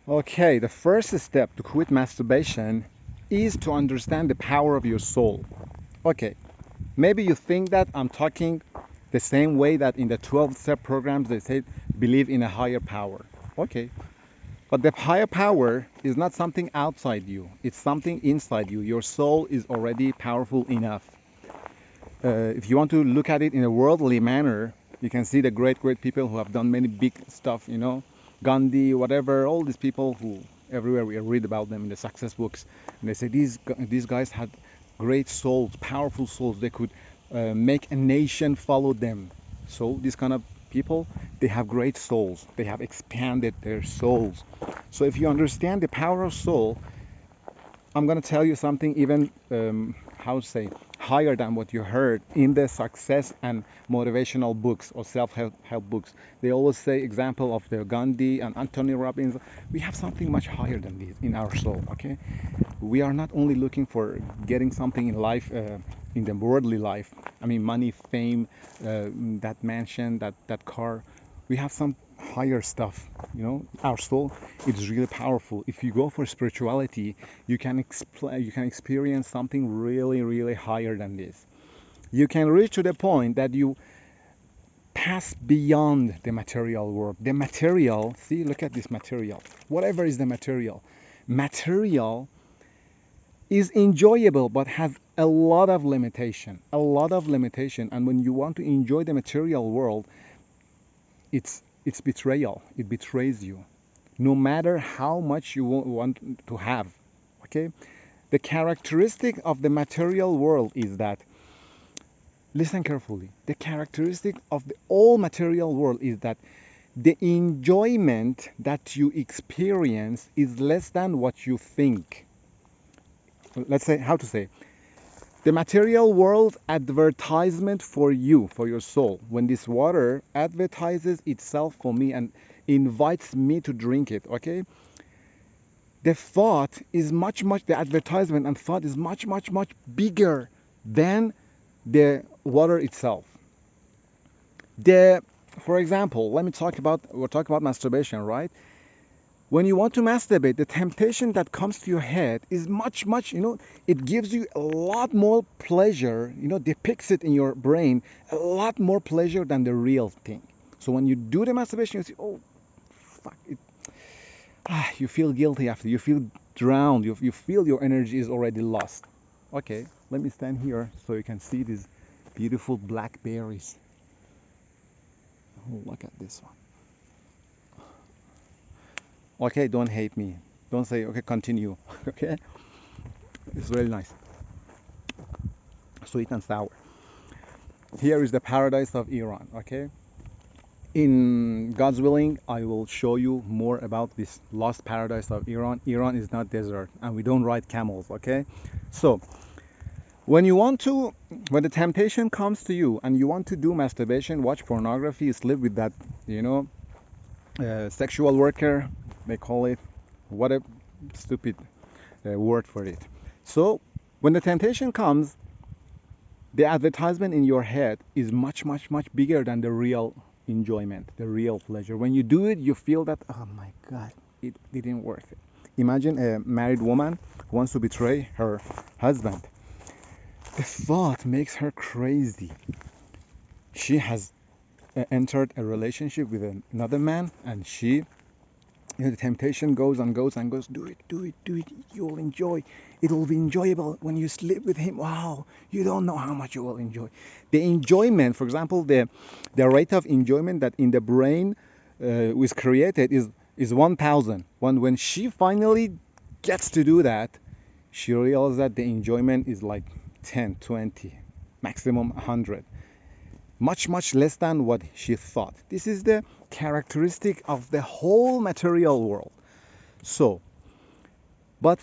Okay, the first step to quit masturbation is to understand the power of your soul. Okay, maybe you think that I'm talking the same way that in the 12-step programs they say believe in a higher power. Okay, but the higher power is not something outside you, it's something inside you. Your soul is already powerful enough. If you want to look at it in a worldly manner, you can see the great people who have done many big stuff, Gandhi, whatever, all these people who everywhere we read about them in the success books. And they say these guys had great souls, powerful souls. They could make a nation follow them. So these kind of people, they have great souls. They have expanded their souls. So if you understand the power of soul, I'm going to tell you something even, how to say, higher than what you heard in the success and motivational books or self-help books. They always say example of the Gandhi and Anthony Robbins. We have something much higher than this in our soul, okay? We are not only looking for getting something in life, in the worldly life. I mean, money, fame, that mansion, that car. We have some higher stuff, our soul is really powerful. If you go for spirituality, you can experience something really higher than this. You can reach to the point that you pass beyond the material world. The material, see, look at this material, whatever is the material is enjoyable but has a lot of limitation. And when you want to enjoy the material world, it's betrayal. It betrays you, no matter how much you want to have. Okay? The characteristic of the material world is that, listen carefully, the characteristic of the all material world is that the enjoyment that you experience is less than what you think. Let's say, how to say, the material world advertisement for you, for your soul, when this water advertises itself for me and invites me to drink it, okay? The thought is the advertisement and thought is much bigger than the water itself. The, for example, we'll talk about masturbation, right? When you want to masturbate, the temptation that comes to your head is much, it gives you a lot more pleasure, depicts it in your brain, a lot more pleasure than the real thing. So when you do the masturbation, you say, oh, fuck, you feel guilty after, you feel drowned, you feel your energy is already lost. Okay, let me stand here so you can see these beautiful blackberries. Oh, look at this one. Okay, don't hate me. Don't say, okay, continue. Okay? It's really nice. Sweet and sour. Here is the paradise of Iran. Okay? In God's willing, I will show you more about this lost paradise of Iran. Iran is not desert, and we don't ride camels. Okay? So, when you want to, when the temptation comes to you and you want to do masturbation, watch pornography, sleep with that, you know, sexual worker, they call it, what a stupid word for it. So when the temptation comes, the advertisement in your head is much bigger than the real enjoyment, the real pleasure. When you do it, you feel that, oh my God, it didn't worth it. Imagine a married woman who wants to betray her husband. The thought makes her crazy. She has entered a relationship with another man, and the temptation goes and goes and goes. Do it. You'll enjoy. It will be enjoyable when you sleep with him. Wow, you don't know how much you will enjoy. The enjoyment, for example, the rate of enjoyment that in the brain was created is 1,000. When she finally gets to do that, she realizes that the enjoyment is like 10, 20, maximum 100. Much less than what she thought. This is the characteristic of the whole material world. So, but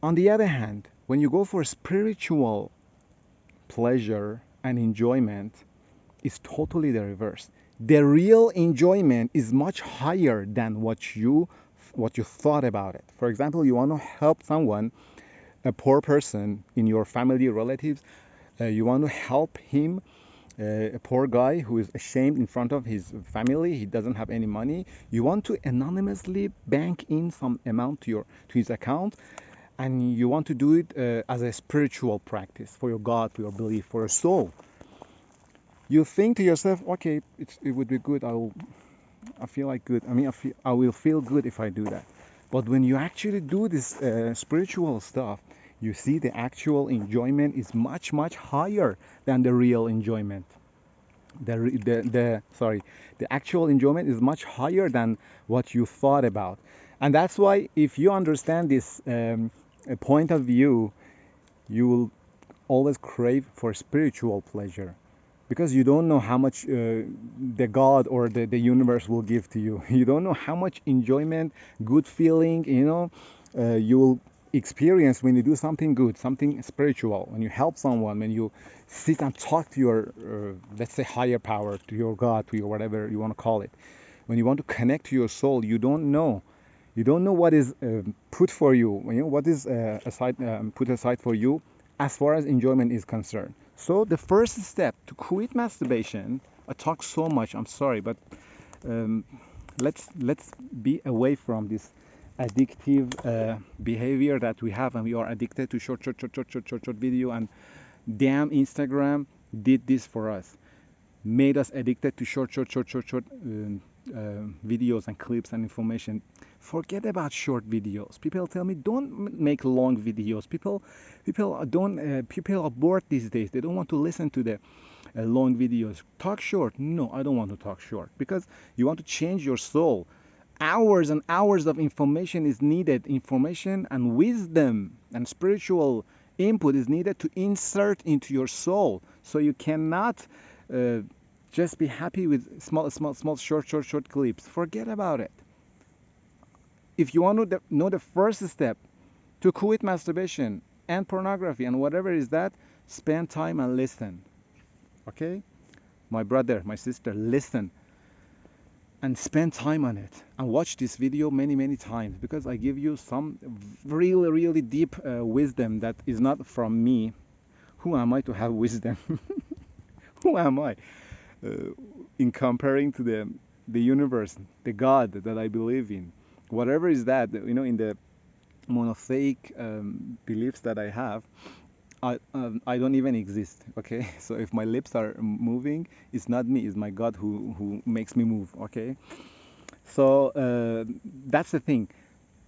on the other hand, when you go for spiritual pleasure and enjoyment, it's totally the reverse. The real enjoyment is much higher than what you thought about it. For example, you want to help someone, a poor person in your family relatives, you want to help him a poor guy who is ashamed in front of his family. He doesn't have any money. You want to anonymously bank in some amount to his account, and you want to do it as a spiritual practice for your God, for your belief, for your soul. You think to yourself, okay, it would be good. I feel like good. I mean, I will feel good if I do that. But when you actually do this spiritual stuff, you see the actual enjoyment is much, much higher than the real enjoyment. The actual enjoyment is much higher than what you thought about. And that's why if you understand this point of view, you will always crave for spiritual pleasure because you don't know how much the God or the universe will give to you. You don't know how much enjoyment, good feeling, you will experience when you do something good, something spiritual, when you help someone, when you sit and talk to your, let's say, higher power, to your God, to your whatever you want to call it. When you want to connect to your soul, you don't know. You don't know what is put for you, what is put aside for you as far as enjoyment is concerned. So the first step to quit masturbation, I talk so much, I'm sorry, but um, let's be away from this addictive behavior that we have, and we are addicted to short video, and damn Instagram did this for us, made us addicted to short videos and clips and information. Forget about short videos. People tell me don't make long videos. People are bored these days. They don't want to listen to the long videos. Talk short. No, I don't want to talk short because you want to change your soul. Hours and hours of information is needed. Information and wisdom and spiritual input is needed to insert into your soul. So you cannot uh, just be happy with small, short clips. Forget about it. If you want to know the first step to quit masturbation and pornography and whatever is that, spend time and listen. Okay? My brother, my sister, listen and spend time on it and watch this video many, many times because I give you some really, really deep wisdom that is not from me. Who am I to have wisdom? Who am I? In comparing to the universe, the God that I believe in, whatever is that, in the monotheic beliefs that I have, I don't even exist. Okay, so if my lips are moving, it's not me, it's my God who makes me move. Okay, so that's the thing.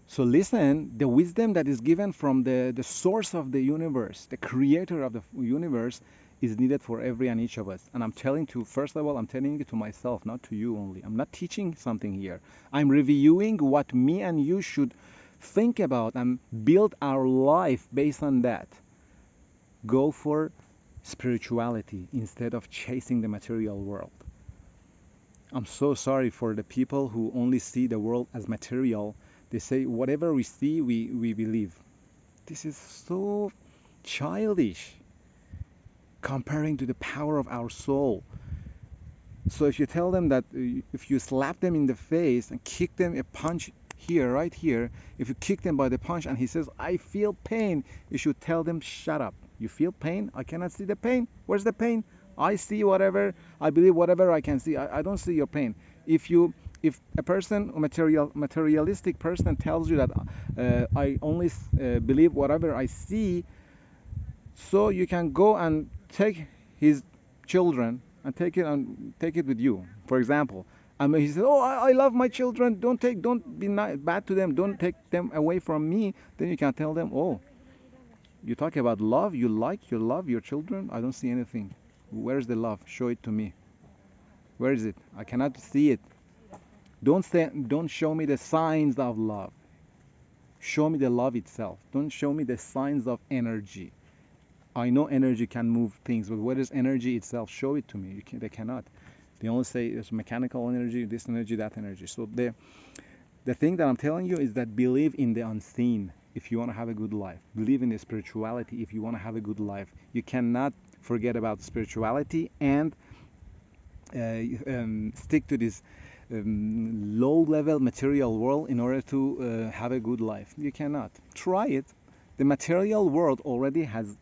So listen, the wisdom that is given from the source of the universe, the creator of the universe, is needed for every and each of us. And I'm telling to, first of all, I'm telling it to myself, not to you only. I'm not teaching something here. I'm reviewing what me and you should think about and build our life based on that. Go for spirituality instead of chasing the material world. I'm so sorry for the people who only see the world as material. They say whatever we see, we believe. This is so childish comparing to the power of our soul. So if you tell them that if you slap them in the face and kick them a punch here, right here, if you kick them by the punch and he says, I feel pain, you should tell them, shut up. You feel pain? I cannot see the pain. Where's the pain? I see whatever, I believe whatever I can see. I don't see your pain. If a person, a materialistic person tells you that I only believe whatever I see, so you can go and take his children and take it with you. For example, I mean, he says, "Oh, I love my children. Don't be bad to them. Don't take them away from me." Then you can tell them, "Oh, you talk about love. You love your children. I don't see anything. Where's the love? Show it to me. Where is it? I cannot see it. Don't show me the signs of love. Show me the love itself. Don't show me the signs of energy." I know energy can move things, but what is energy itself? Show it to me. They cannot. They only say it's mechanical energy, this energy, that energy. So the thing that I'm telling you is that believe in the unseen if you want to have a good life. Believe in the spirituality if you want to have a good life. You cannot forget about spirituality and stick to this low-level material world in order to have a good life. You cannot. Try it. The material world already has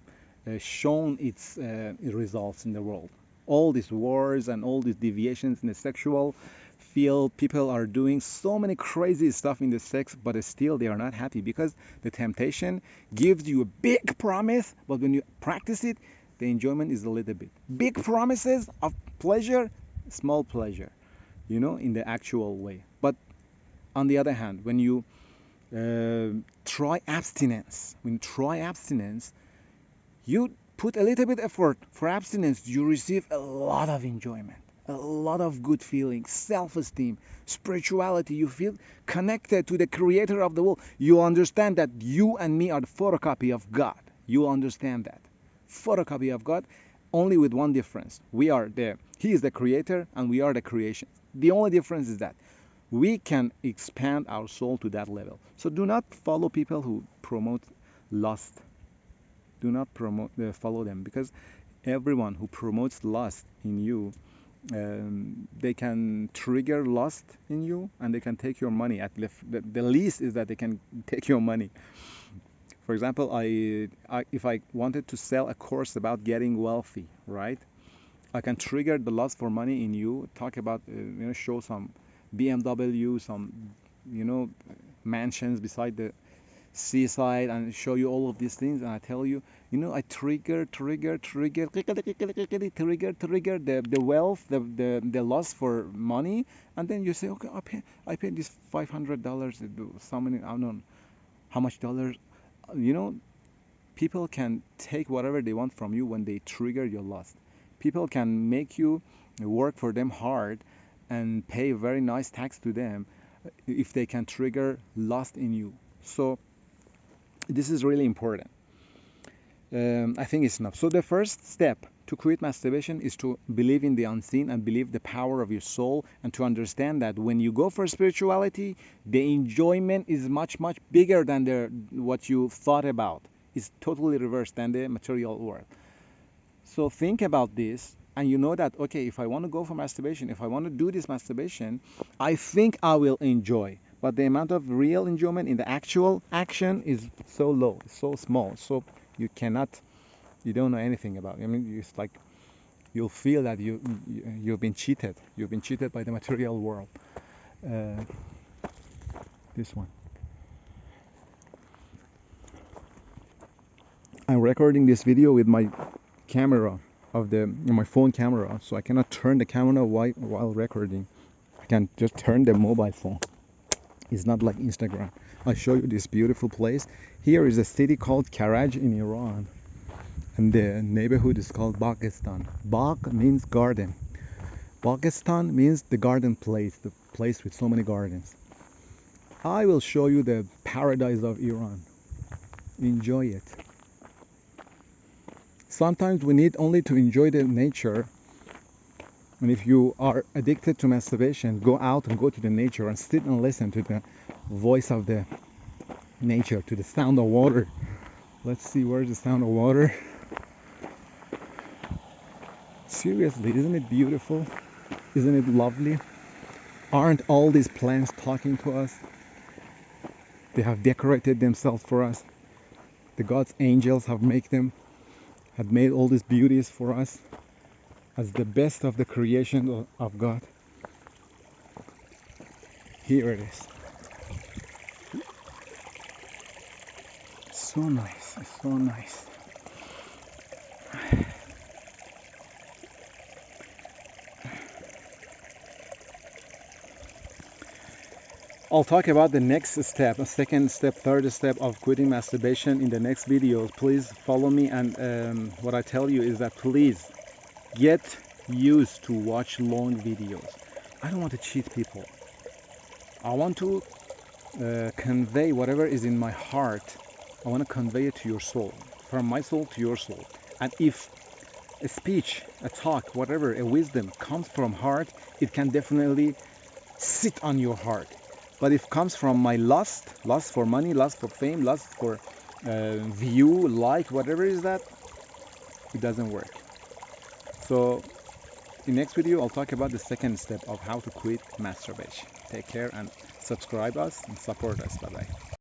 shown its results in the world. All these wars and all these deviations in the sexual field, people are doing so many crazy stuff in the sex, but still they are not happy because the temptation gives you a big promise, but when you practice it, the enjoyment is a little bit. Big promises of pleasure, small pleasure, in the actual way. But on the other hand, when you try abstinence, you put a little bit effort for abstinence, you receive a lot of enjoyment, a lot of good feelings, self-esteem, spirituality. You feel connected to the creator of the world. You understand that you and me are the photocopy of God. You understand that. Photocopy of God, only with one difference. He is the creator and we are the creation. The only difference is that we can expand our soul to that level. So do not follow people who promote lust. Do not follow them, because everyone who promotes lust in you, they can trigger lust in you and they can take your money. The least is that they can take your money. For example, if I wanted to sell a course about getting wealthy, right? I can trigger the lust for money in you, talk about, show some BMW, some, mansions beside the seaside, and show you all of these things, and I tell you, I trigger the wealth, the lust for money, and then you say, okay, I pay this $500 to do so many, I don't know how much dollars. You know, people can take whatever they want from you when they trigger your lust. People can make you work for them hard and pay very nice tax to them if they can trigger lust in you. So this is really important. I think it's enough. So the first step to quit masturbation is to believe in the unseen and believe the power of your soul, and to understand that when you go for spirituality, the enjoyment is much, much bigger than what you thought about. It's totally reversed than the material world. So think about this, and you know that, okay, if I want to go for masturbation, if I want to do this masturbation, I think I will enjoy. But the amount of real enjoyment in the actual action is so low, so small, so you don't know anything about it. I mean, it's like you'll feel that you've been cheated. You've been cheated by the material world. Uh, this one. I'm recording this video with my camera my phone camera, so I cannot turn the camera while recording. I can just turn the mobile phone. It's not like Instagram. I'll show you this beautiful place. Here is a city called Karaj in Iran, and the neighborhood is called Baghestan. Bagh means garden. Baghestan means the garden place, the place with so many gardens. I will show you the paradise of Iran. Enjoy it. Sometimes we need only to enjoy the nature. And if you are addicted to masturbation, go out and go to the nature and sit and listen to the voice of the nature, to the sound of water. Let's see, where's the sound of water? Seriously, isn't it beautiful? Isn't it lovely? Aren't all these plants talking to us? They have decorated themselves for us. The God's angels have made all these beauties for us as the best of the creation of God. Here it is. So nice, so nice. I'll talk about the next step, a second step, third step of quitting masturbation in the next video. Please follow me, and what I tell you is that please get used to watch long videos. I don't want to cheat people. I want to convey whatever is in my heart. I want to convey it to your soul, from my soul to your soul. And if a speech, a talk, whatever, a wisdom comes from heart, it can definitely sit on your heart. But if it comes from my lust for money, lust for fame, lust for view, like, whatever is that, it doesn't work. So in next video, I'll talk about the second step of how to quit masturbation. Take care and subscribe us and support us. Bye-bye.